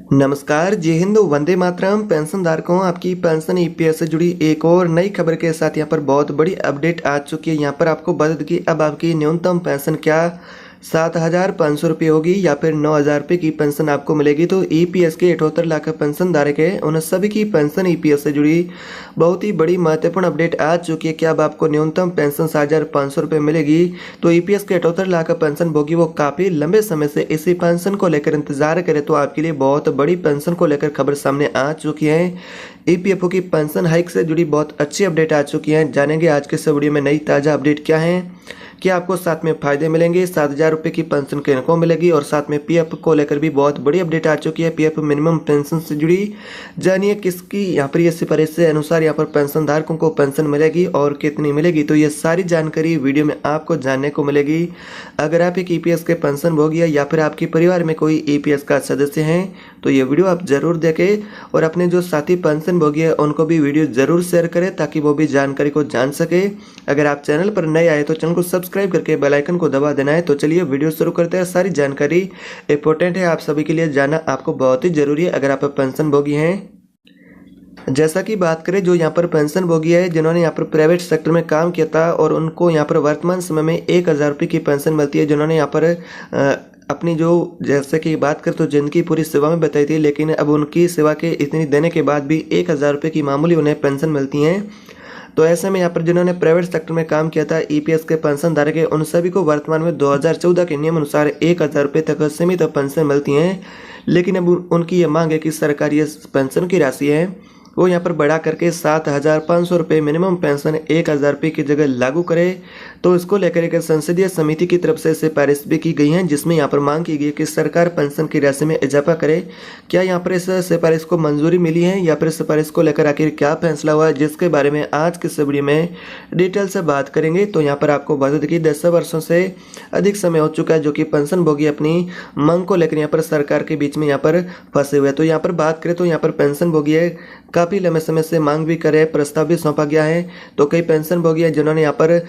नमस्कार, जय हिंद, वंदे मातरम। पेंशनधारकों, आपकी पेंशन ईपीएस से जुड़ी एक और नई खबर के साथ यहाँ पर बहुत बड़ी अपडेट आ चुकी है। यहाँ पर आपको बता दें कि अब आपकी न्यूनतम पेंशन क्या 7,500 रुपये होगी या फिर 9,000 रुपये की पेंशन आपको मिलेगी। तो ईपीएस के 78 लाख पेंशन धारक है, उन सभी की पेंशन ईपीएस से जुड़ी बहुत ही बड़ी महत्वपूर्ण अपडेट आ चुकी है कि अब आपको न्यूनतम पेंशन 7,500 रुपये मिलेगी। तो ईपीएस के 78 लाख पेंशन भोगी वो काफ़ी लंबे समय से इसी पेंशन को लेकर इंतजार करे, तो आपके लिए बहुत बड़ी पेंशन को लेकर खबर सामने आ चुकी है। ईपीएफओ की पेंशन हाइक से जुड़ी बहुत अच्छी अपडेट आ चुकी है। जानेंगे आज के इस वीडियो में नई ताज़ा अपडेट क्या है, कि आपको साथ में फायदे मिलेंगे, 7,000 रुपये की पेंशन किनको मिलेगी, और साथ में पीएफ को लेकर भी बहुत बड़ी अपडेट आ चुकी है। पीएफ मिनिमम पेंशन से जुड़ी जानिए किसकी यहाँ पर ये सिफारिश से अनुसार यहाँ पर पेंशन धारकों को पेंशन मिलेगी और कितनी मिलेगी। तो ये सारी जानकारी वीडियो में आपको जानने को मिलेगी। अगर आप एक ईपीएस के पेंशन भोगी है या फिर आपके परिवार में कोई ईपीएस का सदस्य है तो ये वीडियो आप जरूर देखें, और अपने जो साथी पेंशन भोगी है उनको भी वीडियो जरूर शेयर करें ताकि वो भी जानकारी को जान सके। अगर आप चैनल पर नए आए तो चैनल को सब्सक्राइब करके बेल आइकन को दबा देना है। तो चलिए वीडियो शुरू करते हैं। सारी जानकारी इंपॉर्टेंट है, आप सभी के लिए जानना आपको बहुत ही जरूरी है अगर आप पेंशन भोगी हैं। जैसा कि बात करें, जो यहाँ पर पेंशन भोगी है जिन्होंने यहाँ पर प्राइवेट सेक्टर में काम किया था और उनको यहाँ पर वर्तमान समय में 1,000 रुपये की पेंशन मिलती है। जिन्होंने यहाँ पर अपनी जो जैसे कि बात करें तो जिंदगी पूरी सेवा में बताई थी, लेकिन अब उनकी सेवा के इतनी देने के बाद भी 1,000 रुपये की मामूली उन्हें पेंशन मिलती हैं। तो ऐसे में यहाँ पर जिन्होंने प्राइवेट सेक्टर में काम किया था, ईपीएस के पेंशन धारक है, उन सभी को वर्तमान में 2014 के नियम अनुसार 1,000 रुपये तक सीमित पेंशन मिलती हैं। लेकिन अब उनकी ये मांग है कि सरकार ये पेंशन की राशि है वो यहाँ पर बढ़ा करके 7,500 रुपये मिनिमम पेंशन 1,000 रुपये की जगह लागू करे। तो इसको लेकर एक संसदीय समिति की तरफ से सिफारिश भी की गई है, जिसमें यहाँ पर मांग की गई कि सरकार पेंशन की राशि में इजाफा करे। क्या यहाँ पर इस सिफारिश को मंजूरी मिली है या फिर सिफारिश को लेकर आखिर क्या फैसला हुआ है, जिसके बारे में आज की इस वीडियो में डिटेल से बात करेंगे। तो यहाँ पर आपको बता दें कि 10 वर्षों से अधिक समय हो चुका है जो कि पेंशन भोगी अपनी मांग को लेकर यहाँ पर सरकार के बीच में यहाँ पर फंसे हुए। तो यहाँ पर बात करें तो यहाँ पर पेंशन भोगी है काफ़ी लंबे समय से मांग भी करे, प्रस्ताव भी सौंपा गया है। तो कई पेंशन भोगी हैं जिन्होंने यहाँ पर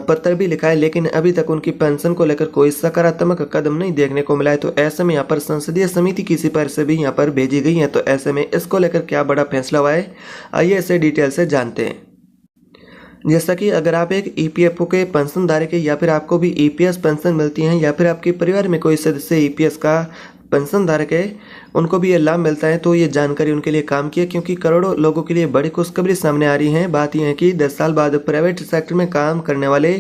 पत्र भी लिखा है, लेकिन अभी तक उनकी पेंशन को लेकर कोई सकारात्मक कदम नहीं देखने को मिला है। तो ऐसे में यहाँ पर संसदीय समिति की सिफारिश से भी यहाँ पर भेजी गई है। तो ऐसे में इसको लेकर क्या बड़ा फैसला हुआ है, आइए इसे डिटेल से जानते हैं। जैसा कि अगर आप एक ईपीएफओ के पेंशन धारक है या फिर आपको भी ईपीएस पेंशन मिलती है या फिर आपके परिवार में कोई सदस्य ईपीएस का पेंशन धारक है, उनको भी ये लाभ मिलता है, तो ये जानकारी उनके लिए काम की है, क्योंकि करोड़ों लोगों के लिए बड़ी खुशखबरी सामने आ रही है। बात यह है कि 10 साल बाद प्राइवेट सेक्टर में काम करने वाले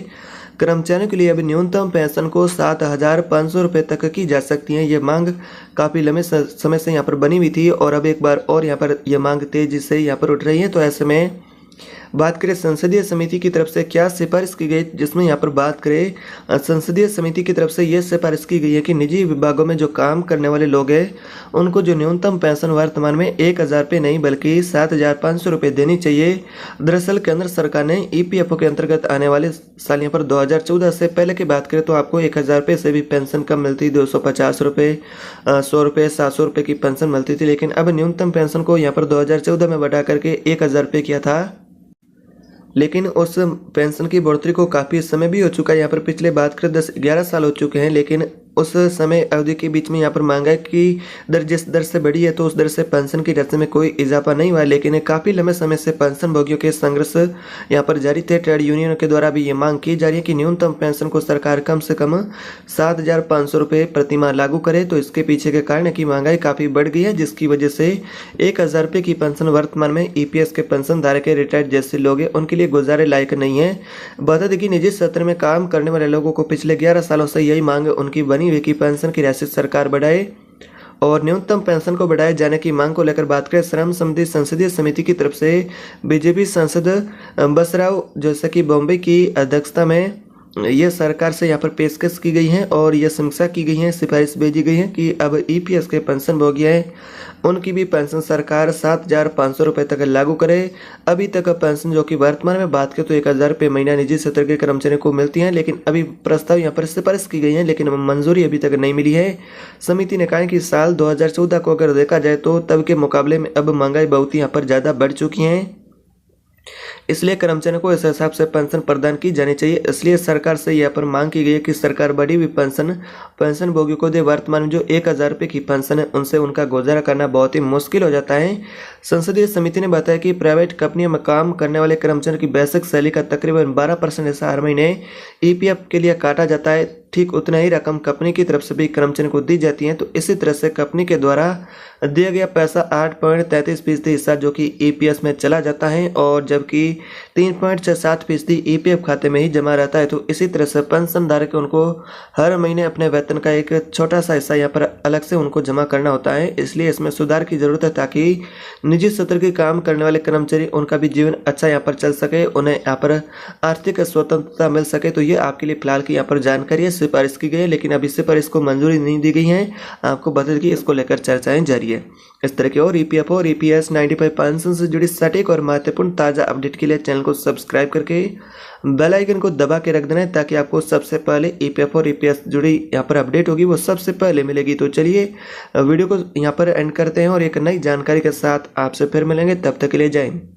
कर्मचारियों के लिए अब न्यूनतम पेंशन को 7,500 रुपये तक की जा सकती है। ये मांग काफ़ी लंबे समय से यहाँ पर बनी हुई थी और अब एक बार और यहाँ पर यह मांग तेजी से यहाँ पर उठ रही है। तो ऐसे में बात करें संसदीय समिति की तरफ से क्या सिफारिश की गई, जिसमें यहाँ पर बात करें संसदीय समिति की तरफ से ये सिफारिश की गई है कि निजी विभागों में जो काम करने वाले लोग हैं उनको जो न्यूनतम पेंशन वर्तमान में 1,000 रुपये नहीं बल्कि 7,500 रुपये देनी चाहिए। दरअसल केंद्र सरकार ने ईपीएफओ के अंतर्गत आने वाले साल यहाँ पर 2014 से पहले की बात करें तो आपको 1,000 रुपये से भी पेंशन कम मिलती, 250 रुपये, 100 रुपये, 700 रुपये की पेंशन मिलती थी। लेकिन अब न्यूनतम पेंशन को यहाँ पर 2014 में बढ़ा करके 1,000 रुपये किया था, लेकिन उस पेंशन की बढ़ोतरी को काफ़ी समय भी हो चुका है। यहाँ पर पिछले बात करें 10-11 साल हो चुके हैं, लेकिन उस समय अवधि के बीच में यहाँ पर महंगाई की दर जिस दर से बढ़ी है तो उस दर से पेंशन की राशि में कोई इजाफा नहीं हुआ। लेकिन काफ़ी लंबे समय से पेंशन भोगियों के संघर्ष यहाँ पर जारी थे। ट्रेड यूनियनों के द्वारा भी ये मांग की जा रही है कि न्यूनतम पेंशन को सरकार कम से कम 7,500 रुपये प्रति माह लागू करे। तो इसके पीछे के कारण है कि महंगाई काफ़ी बढ़ गई है, जिसकी वजह से 1,000 रुपये की पेंशन वर्तमान में ईपीएस के पेंशन धारक रिटायर्ड जैसे लोग हैं उनके लिए गुजारे लायक नहीं है। बता दें कि निजी क्षेत्र में काम करने वाले लोगों को पिछले 11 सालों से यही मांग उनकी बनी हुई कि पेंशन की राशि सरकार बढ़ाए और न्यूनतम पेंशन को बढ़ाए जाने की मांग को लेकर बात करें श्रम संबंधी संसदीय समिति की तरफ से बीजेपी सांसद बसराव जैसे कि बॉम्बे की अध्यक्षता में यह सरकार से यहाँ पर पेशकश की गई है और यह समीक्षा की गई है, सिफारिश भेजी गई है कि अब ईपीएस के पेंशन भोगी हैं उनकी भी पेंशन सरकार 7,500 रुपये तक लागू करे। अभी तक पेंशन जो कि वर्तमान में बात करें तो 1,000 रुपये महीना निजी क्षेत्र के कर्मचारियों को मिलती हैं, लेकिन अभी प्रस्ताव यहाँ पर सिफारिश की गई है, लेकिन मंजूरी अभी तक नहीं मिली है। समिति ने कहा कि साल 2014 को अगर देखा जाए तो तब के मुकाबले में अब महंगाई बहुत यहाँ पर ज़्यादा बढ़ चुकी है। इसलिए कर्मचारियों को इस हिसाब से पेंशन प्रदान की जानी चाहिए। इसलिए सरकार से यहाँ पर मांग की गई है कि सरकार बढ़ी हुई पेंशन भोगियों को दे। वर्तमान में जो 1,000 रुपये की पेंशन है उनसे उनका गुजारा करना बहुत ही मुश्किल हो जाता है। संसदीय समिति ने बताया कि प्राइवेट कंपनियों में काम करने वाले कर्मचारियों की बेसिक सैलरी का तकरीबन 12% हिस्सा हर महीने ईपीएफ के लिए काटा जाता है। ठीक उतना ही रकम कंपनी की तरफ से भी कर्मचारियों को दी जाती है। तो इसी तरह से कंपनी के द्वारा दिया गया पैसा 8.33% हिस्सा जो कि ईपीएस में चला जाता है और जबकि 3.67% ईपीएफ खाते में ही जमा रहता है। तो इसी तरह से पेंशन धारक उनको हर महीने अपने वेतन का एक छोटा सा हिस्सा यहाँ पर अलग से उनको जमा करना होता है। इसलिए इसमें सुधार की जरूरत है ताकि निजी क्षेत्र के काम करने वाले कर्मचारी उनका भी जीवन अच्छा यहाँ पर चल सके, उन्हें यहाँ पर आर्थिक स्वतंत्रता मिल सके। तो ये आपके लिए फिलहाल की यहाँ पर जानकारी है, सिफारिश की गई है, लेकिन अभी सिफारिश को मंजूरी नहीं दी गई है। आपको बता दें कि इसको लेकर चर्चाएं जारी है। इस तरह के और ईपीएफओ और ईपीएस 95 पेंशन से जुड़ी सटीक और महत्वपूर्ण ताज़ा अपडेट के लिए चैनल को सब्सक्राइब करके बेल आइकन को दबा के रख देना है ताकि आपको सबसे पहले ईपीएफओ और ईपीएस जुड़ी यहाँ पर अपडेट होगी वो सबसे पहले मिलेगी। तो चलिए वीडियो को यहाँ पर एंड करते हैं और एक नई जानकारी के साथ आपसे फिर मिलेंगे। तब तक के लिए जय हिंद।